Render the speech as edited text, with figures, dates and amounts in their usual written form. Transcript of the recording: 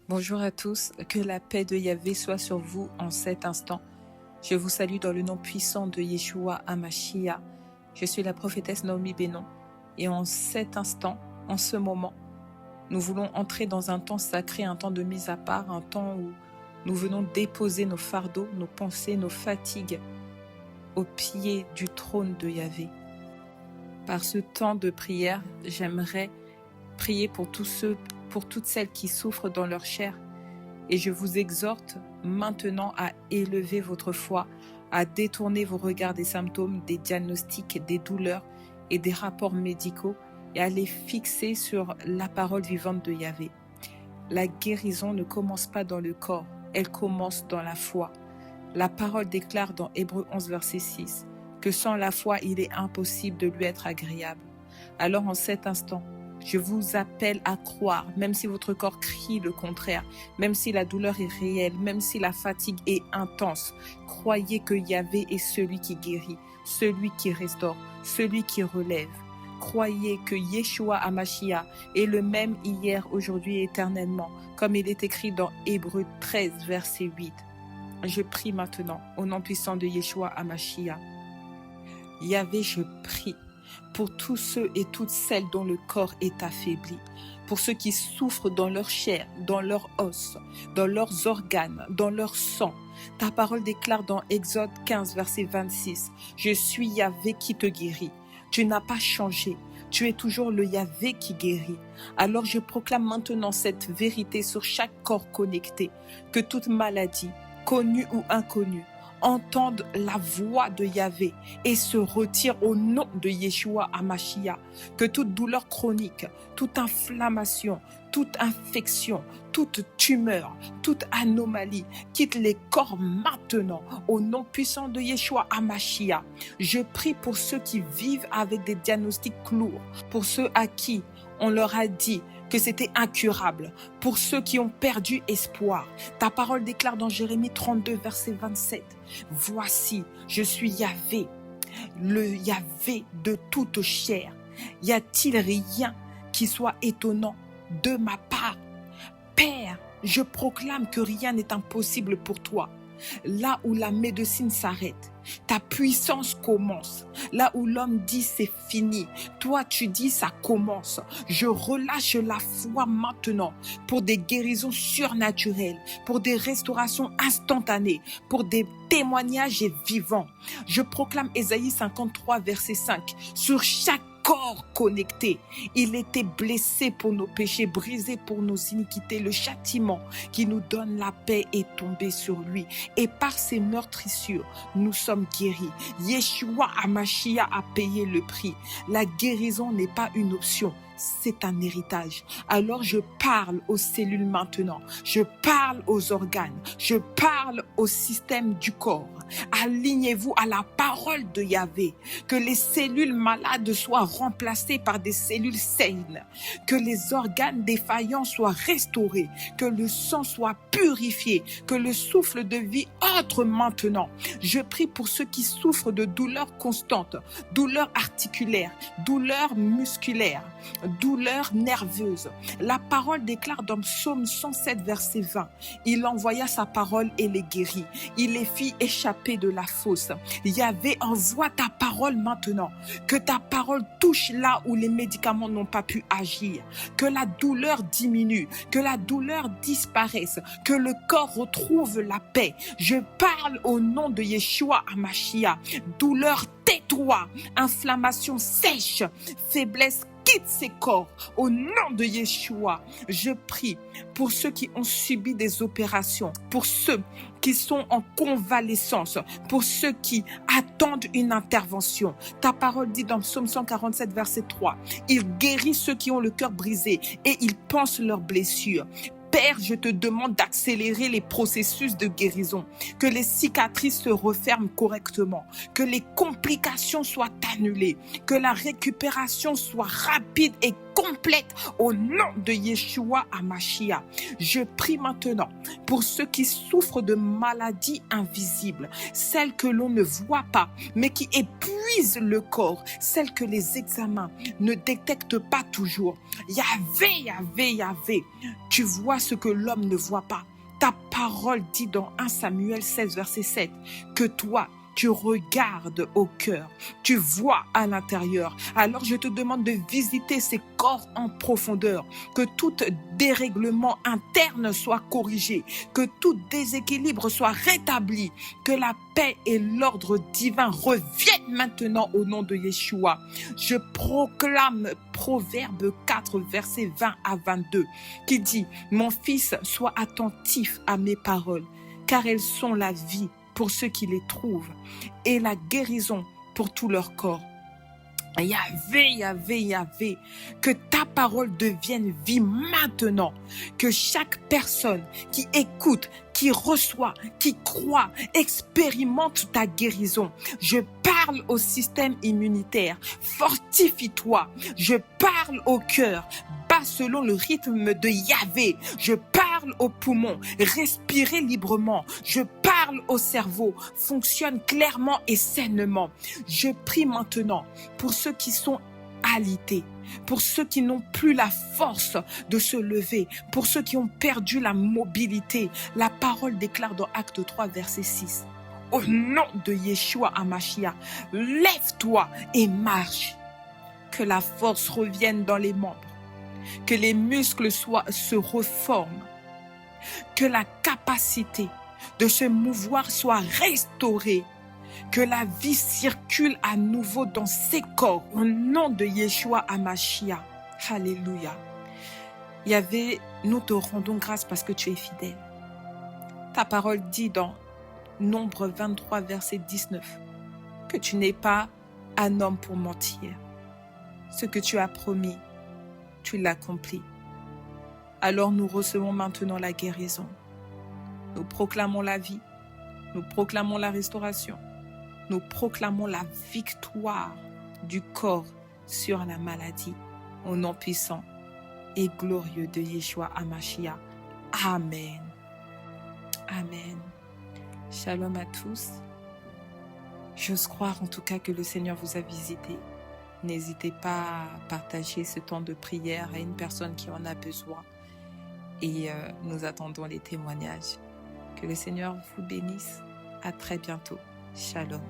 Bonjour à tous, que la paix de Yahvé soit sur vous en cet instant. Je vous salue dans le nom puissant de Yeshua HaMashiach. Je suis la prophétesse Naomi Bénon et en cet instant, en ce moment, nous voulons entrer dans un temps sacré, un temps de mise à part, un temps où nous venons déposer nos fardeaux, nos pensées, nos fatigues au pied du trône de Yahvé. Par ce temps de prière, j'aimerais prier pour tous ceux, pour toutes celles qui souffrent dans leur chair. Et je vous exhorte maintenant à élever votre foi, à détourner vos regards des symptômes, des diagnostics, des douleurs et des rapports médicaux et à les fixer sur la parole vivante de Yahvé. La guérison ne commence pas dans le corps, elle commence dans la foi. La parole déclare dans Hébreux 11, verset 6, que sans la foi, il est impossible de lui être agréable. Alors en cet instant, je vous appelle à croire, même si votre corps crie le contraire, même si la douleur est réelle, même si la fatigue est intense. Croyez que Yahvé est celui qui guérit, celui qui restaure, celui qui relève. Croyez que Yeshua HaMashiach est le même hier, aujourd'hui et éternellement, comme il est écrit dans Hébreux 13, verset 8. Je prie maintenant au nom puissant de Yeshua HaMashiach. Yahvé, je prie pour tous ceux et toutes celles dont le corps est affaibli, pour ceux qui souffrent dans leur chair, dans leurs os, dans leurs organes, dans leur sang. Ta parole déclare dans Exode 15, verset 26, « Je suis Yahvé qui te guérit. Tu n'as pas changé. Tu es toujours le Yahvé qui guérit. » Alors je proclame maintenant cette vérité sur chaque corps connecté, que toute maladie, connue ou inconnue, entendent la voix de Yahvé et se retirent au nom de Yeshua HaMashiach. Que toute douleur chronique, toute inflammation, toute infection, toute tumeur, toute anomalie quitte les corps maintenant au nom puissant de Yeshua HaMashiach. Je prie pour ceux qui vivent avec des diagnostics lourds, pour ceux à qui on leur a dit que c'était incurable, pour ceux qui ont perdu espoir. Ta parole déclare dans Jérémie 32, verset 27, « Voici, je suis Yahvé, le Yahvé de toute chair. Y a-t-il rien qui soit étonnant de ma part? Père, je proclame que rien n'est impossible pour toi. Là où la médecine s'arrête, ta puissance commence. Là où l'homme dit c'est fini, toi tu dis ça commence. Je relâche la foi maintenant pour des guérisons surnaturelles, pour des restaurations instantanées, pour des témoignages vivants. Je proclame Ésaïe 53, verset 5, sur chaque corps connecté. Il était blessé pour nos péchés, brisé pour nos iniquités. Le châtiment qui nous donne la paix est tombé sur lui. Et par ses meurtrissures, nous sommes guéris. Yeshua HaMashiach a payé le prix. La guérison n'est pas une option. C'est un héritage. Alors je parle aux cellules maintenant. Je parle aux organes. Je parle au système du corps. Alignez-vous à la parole de Yahvé. Que les cellules malades soient remplacées par des cellules saines. Que les organes défaillants soient restaurés. Que le sang soit purifié. Que le souffle de vie entre maintenant. Je prie pour ceux qui souffrent de douleurs constantes, douleurs articulaires, douleurs musculaires, douleurs nerveuses. La parole déclare dans Psaume 107, verset 20, « Il envoya sa parole et les guérit. Il les fit échapper de la fosse. » Yahvé, envoie ta parole maintenant. Que ta parole touche là où les médicaments n'ont pas pu agir. Que la douleur diminue. Que la douleur disparaisse. Que le corps retrouve la paix. Je parle au nom de Yeshua HaMashiach. Douleur, tais-toi. Inflammation sèche. Faiblesse, quitte ces corps au nom de Yeshua. Je prie pour ceux qui ont subi des opérations, pour ceux qui sont en convalescence, pour ceux qui attendent une intervention. Ta parole dit dans Psaume 147, verset 3, « Il guérit ceux qui ont le cœur brisé et il pense leurs blessures. » Père, je te demande d'accélérer les processus de guérison, que les cicatrices se referment correctement, que les complications soient annulées, que la récupération soit rapide et complète au nom de Yeshua HaMashiach. Je prie maintenant pour ceux qui souffrent de maladies invisibles, celles que l'on ne voit pas, mais qui épuisent le corps, celles que les examens ne détectent pas toujours. Yahvé, Yahvé, Yahvé, tu vois ce que l'homme ne voit pas. Ta parole dit dans 1 Samuel 16, verset 7, que toi, tu regardes au cœur, tu vois à l'intérieur. Alors je te demande de visiter ces corps en profondeur, que tout dérèglement interne soit corrigé, que tout déséquilibre soit rétabli, que la paix et l'ordre divin reviennent maintenant au nom de Yeshua. Je proclame Proverbe 4, verset 20 à 22, qui dit « Mon fils, sois attentif à mes paroles, car elles sont la vie pour ceux qui les trouvent, et la guérison pour tout leur corps. » Yahvé, Yahvé, Yahvé, que ta parole devienne vie maintenant, que chaque personne qui écoute, qui reçoit, qui croit, expérimente ta guérison. Je parle au système immunitaire, fortifie-toi. Je parle au cœur, bats selon le rythme de Yahvé. Je parle aux poumons, respirez librement. Je parle au cerveau, fonctionne clairement et sainement. Je prie maintenant pour ceux qui sont alités, pour ceux qui n'ont plus la force de se lever, pour ceux qui ont perdu la mobilité. La parole déclare dans Acte 3, verset 6. Au nom de Yeshua HaMashiach, lève-toi et marche. Que la force revienne dans les membres, que les muscles se reforment, que la capacité de se mouvoir soit restaurée, que la vie circule à nouveau dans ces corps, au nom de Yeshua HaMashiach. Alléluia. Yahvé, nous te rendons grâce parce que tu es fidèle. Ta parole dit dans Nombre 23, verset 19, que tu n'es pas un homme pour mentir. Ce que tu as promis, tu l'accomplis. Alors nous recevons maintenant la guérison. Nous proclamons la vie, nous proclamons la restauration, nous proclamons la victoire du corps sur la maladie, au nom puissant et glorieux de Yeshua HaMashiach. Amen. Amen. Shalom à tous. J'ose croire en tout cas que le Seigneur vous a visité. N'hésitez pas à partager ce temps de prière à une personne qui en a besoin. Et nous attendons les témoignages. Que le Seigneur vous bénisse. À très bientôt. Shalom.